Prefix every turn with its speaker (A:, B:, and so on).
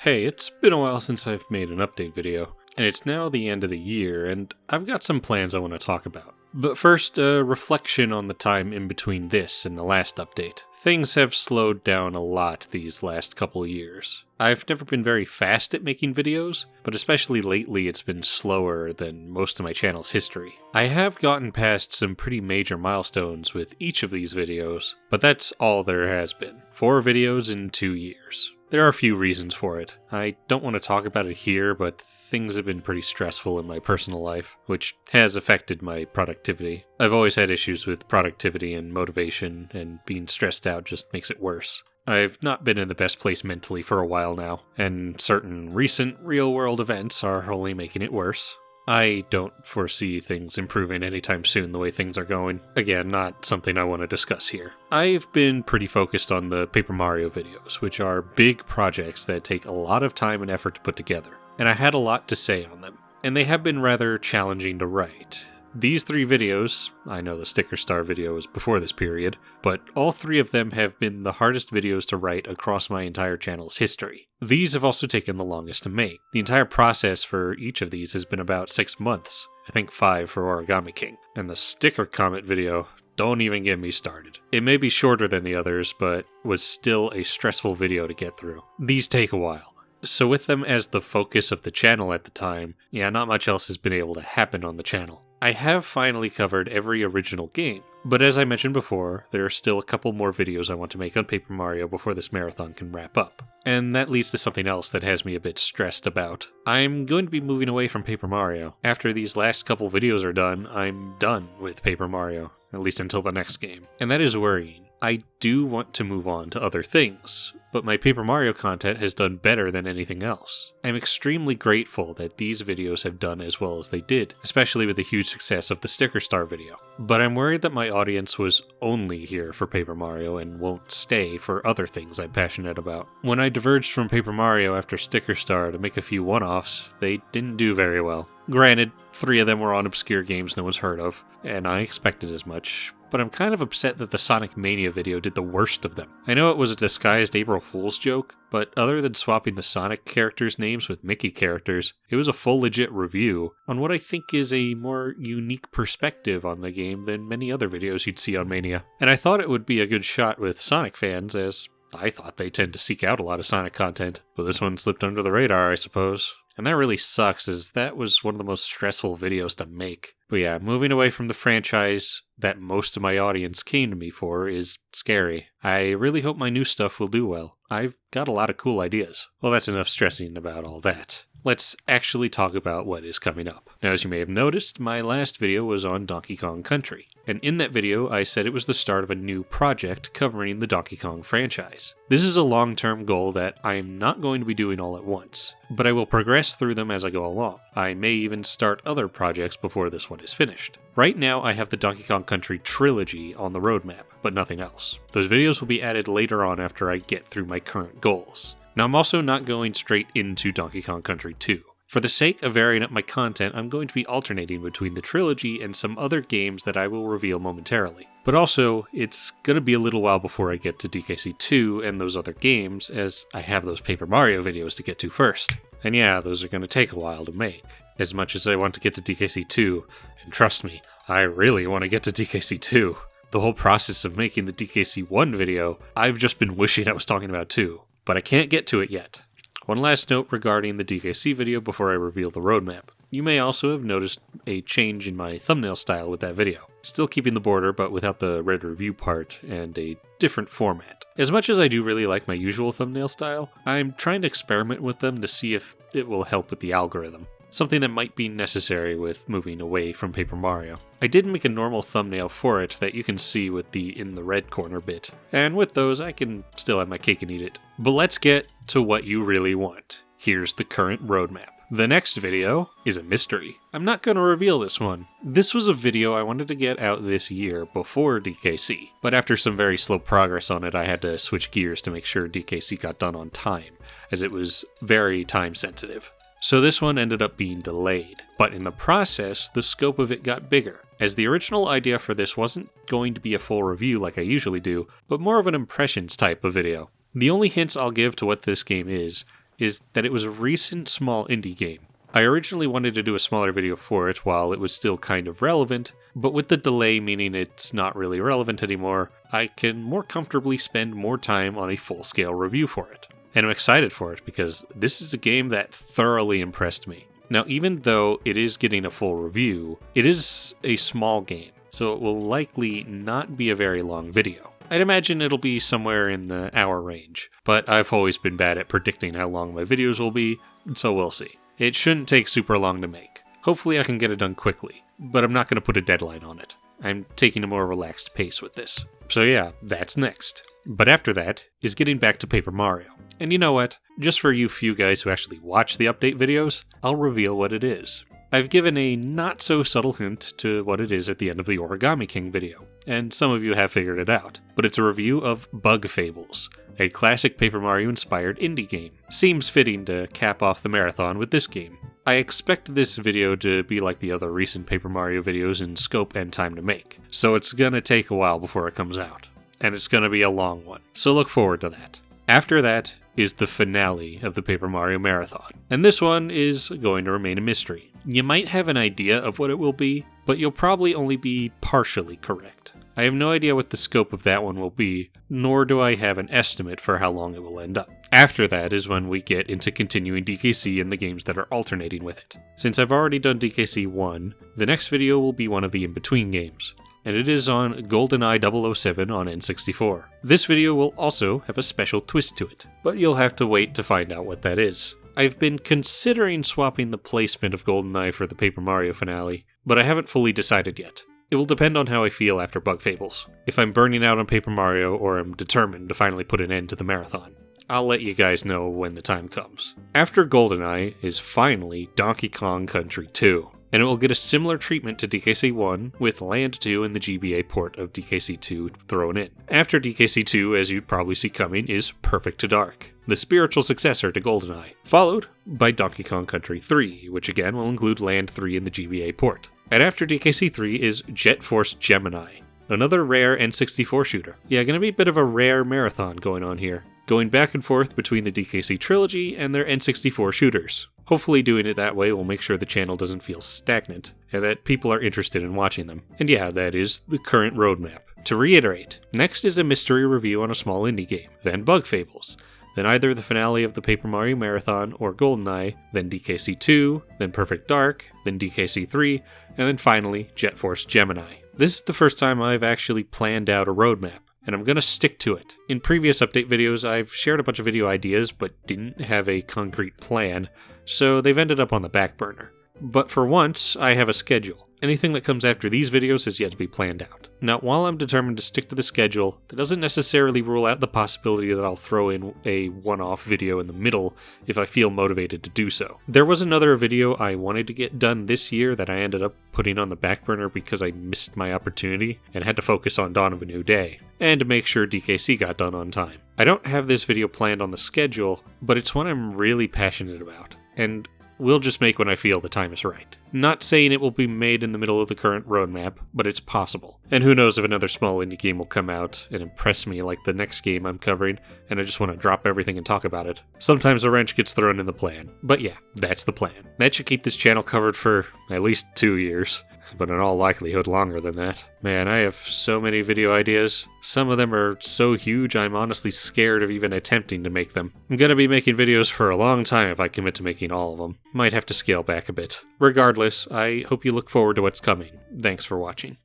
A: Hey, it's been a while since I've made an update video, and it's now the end of the year, and I've got some plans I want to talk about. But first, a reflection on the time in between this and the last update. Things have slowed down a lot these last couple years. I've never been very fast at making videos, but especially lately it's been slower than most of my channel's history. I have gotten past some pretty major milestones with each of these videos, but that's all there has been. 4 videos in 2 years. There are a few reasons for it. I don't want to talk about it here, but things have been pretty stressful in my personal life, which has affected my productivity. I've always had issues with productivity and motivation, and being stressed out just makes it worse. I've not been in the best place mentally for a while now, and certain recent real-world events are only making it worse. I don't foresee things improving anytime soon the way things are going. Again, not something I want to discuss here. I've been pretty focused on the Paper Mario videos, which are big projects that take a lot of time and effort to put together, and I had a lot to say on them. And they have been rather challenging to write. These 3 videos, I know the Sticker Star video was before this period, but all 3 of them have been the hardest videos to write across my entire channel's history. These have also taken the longest to make. The entire process for each of these has been about 6 months, I think 5 for Origami King. And the Sticker Comet video, don't even get me started. It may be shorter than the others, but was still a stressful video to get through. These take a while. So with them as the focus of the channel at the time, not much else has been able to happen on the channel. I have finally covered every original game, but as I mentioned before, there are still a couple more videos I want to make on Paper Mario before this marathon can wrap up. And that leads to something else that has me a bit stressed about. I'm going to be moving away from Paper Mario. After these last couple videos are done, I'm done with Paper Mario, at least until the next game. And that is worrying. I do want to move on to other things, but my Paper Mario content has done better than anything else. I'm extremely grateful that these videos have done as well as they did, especially with the huge success of the Sticker Star video. But I'm worried that my audience was only here for Paper Mario and won't stay for other things I'm passionate about. When I diverged from Paper Mario after Sticker Star to make a few one-offs, they didn't do very well. Granted, 3 of them were on obscure games no one's heard of, and I expected as much, but I'm kind of upset that the Sonic Mania video did the worst of them. I know it was a disguised April Fool's joke, but other than swapping the Sonic characters' names with Mickey characters, it was a full legit review on what I think is a more unique perspective on the game than many other videos you'd see on Mania. And I thought it would be a good shot with Sonic fans, as I thought they tend to seek out a lot of Sonic content, but this one slipped under the radar, I suppose. And that really sucks, as that was one of the most stressful videos to make. But moving away from the franchise that most of my audience came to me for is scary. I really hope my new stuff will do well. I've got a lot of cool ideas. Well, that's enough stressing about all that. Let's actually talk about what is coming up. Now, as you may have noticed, my last video was on Donkey Kong Country. And in that video, I said it was the start of a new project covering the Donkey Kong franchise. This is a long-term goal that I am not going to be doing all at once, but I will progress through them as I go along. I may even start other projects before this one is finished. Right now, I have the Donkey Kong Country trilogy on the roadmap, but nothing else. Those videos will be added later on after I get through my current goals. Now, I'm also not going straight into Donkey Kong Country 2. For the sake of varying up my content, I'm going to be alternating between the trilogy and some other games that I will reveal momentarily. But also, it's going to be a little while before I get to DKC 2 and those other games, as I have those Paper Mario videos to get to first. And those are going to take a while to make. As much as I want to get to DKC 2, and trust me, I really want to get to DKC 2. The whole process of making the DKC 1 video, I've just been wishing I was talking about too. But I can't get to it yet. One last note regarding the DKC video before I reveal the roadmap. You may also have noticed a change in my thumbnail style with that video. Still keeping the border, but without the red review part, and a different format. As much as I do really like my usual thumbnail style, I'm trying to experiment with them to see if it will help with the algorithm. Something that might be necessary with moving away from Paper Mario. I did make a normal thumbnail for it that you can see with the in the red corner bit, and with those I can still have my cake and eat it. But let's get to what you really want. Here's the current roadmap. The next video is a mystery. I'm not going to reveal this one. This was a video I wanted to get out this year before DKC, but after some very slow progress on it, I had to switch gears to make sure DKC got done on time, as it was very time sensitive. So this one ended up being delayed, but in the process, the scope of it got bigger, as the original idea for this wasn't going to be a full review like I usually do, but more of an impressions type of video. The only hints I'll give to what this game is is that it was a recent small indie game. I originally wanted to do a smaller video for it while it was still kind of relevant, but with the delay meaning it's not really relevant anymore, I can more comfortably spend more time on a full-scale review for it. And I'm excited for it because this is a game that thoroughly impressed me. Now, even though it is getting a full review, it is a small game, so it will likely not be a very long video. I'd imagine it'll be somewhere in the hour range, but I've always been bad at predicting how long my videos will be, so we'll see. It shouldn't take super long to make. Hopefully I can get it done quickly, but I'm not going to put a deadline on it. I'm taking a more relaxed pace with this. So yeah, that's next. But after that is getting back to Paper Mario. And you know what? Just for you few guys who actually watch the update videos, I'll reveal what it is. I've given a not-so-subtle hint to what it is at the end of the Origami King video, and some of you have figured it out, but it's a review of Bug Fables, a classic Paper Mario-inspired indie game. Seems fitting to cap off the marathon with this game. I expect this video to be like the other recent Paper Mario videos in scope and time to make, so it's gonna take a while before it comes out, and it's gonna be a long one, so look forward to that. After that is the finale of the Paper Mario Marathon, and this one is going to remain a mystery. You might have an idea of what it will be, but you'll probably only be partially correct. I have no idea what the scope of that one will be, nor do I have an estimate for how long it will end up. After that is when we get into continuing DKC and the games that are alternating with it. Since I've already done DKC 1, the next video will be one of the in-between games, and it is on GoldenEye 007 on N64. This video will also have a special twist to it, but you'll have to wait to find out what that is. I've been considering swapping the placement of GoldenEye for the Paper Mario finale, but I haven't fully decided yet. It will depend on how I feel after Bug Fables, if I'm burning out on Paper Mario or I'm determined to finally put an end to the marathon. I'll let you guys know when the time comes. After GoldenEye is finally Donkey Kong Country 2, and it will get a similar treatment to DKC 1 with Land 2 and the GBA port of DKC 2 thrown in. After DKC 2, as you'd probably see coming, is Perfect to Dark, the spiritual successor to GoldenEye, followed by Donkey Kong Country 3, which again will include Land 3 and the GBA port. And after DKC 3 is Jet Force Gemini, another rare N64 shooter. Yeah, gonna be a bit of a rare marathon going on here, going back and forth between the DKC trilogy and their N64 shooters. Hopefully doing it that way will make sure the channel doesn't feel stagnant, and that people are interested in watching them. And yeah, that is the current roadmap. To reiterate, next is a mystery review on a small indie game, then Bug Fables, then either the finale of the Paper Mario Marathon or GoldenEye, then DKC 2, then Perfect Dark, then DKC 3, and then finally Jet Force Gemini. This is the first time I've actually planned out a roadmap, and I'm gonna stick to it. In previous update videos, I've shared a bunch of video ideas but didn't have a concrete plan, so they've ended up on the back burner. But for once, I have a schedule. Anything that comes after these videos has yet to be planned out. Now, while I'm determined to stick to the schedule, that doesn't necessarily rule out the possibility that I'll throw in a one-off video in the middle if I feel motivated to do so. There was another video I wanted to get done this year that I ended up putting on the back burner because I missed my opportunity and had to focus on Dawn of a New Day, and to make sure DKC got done on time. I don't have this video planned on the schedule, but it's one I'm really passionate about, and we'll just make when I feel the time is right. Not saying it will be made in the middle of the current roadmap, but it's possible. And who knows if another small indie game will come out and impress me like the next game I'm covering, and I just want to drop everything and talk about it. Sometimes a wrench gets thrown in the plan. But yeah, that's the plan. That should keep this channel covered for at least 2 years. But in all likelihood longer than that. Man, I have so many video ideas. Some of them are so huge I'm honestly scared of even attempting to make them. I'm gonna be making videos for a long time if I commit to making all of them. Might have to scale back a bit. Regardless, I hope you look forward to what's coming. Thanks for watching.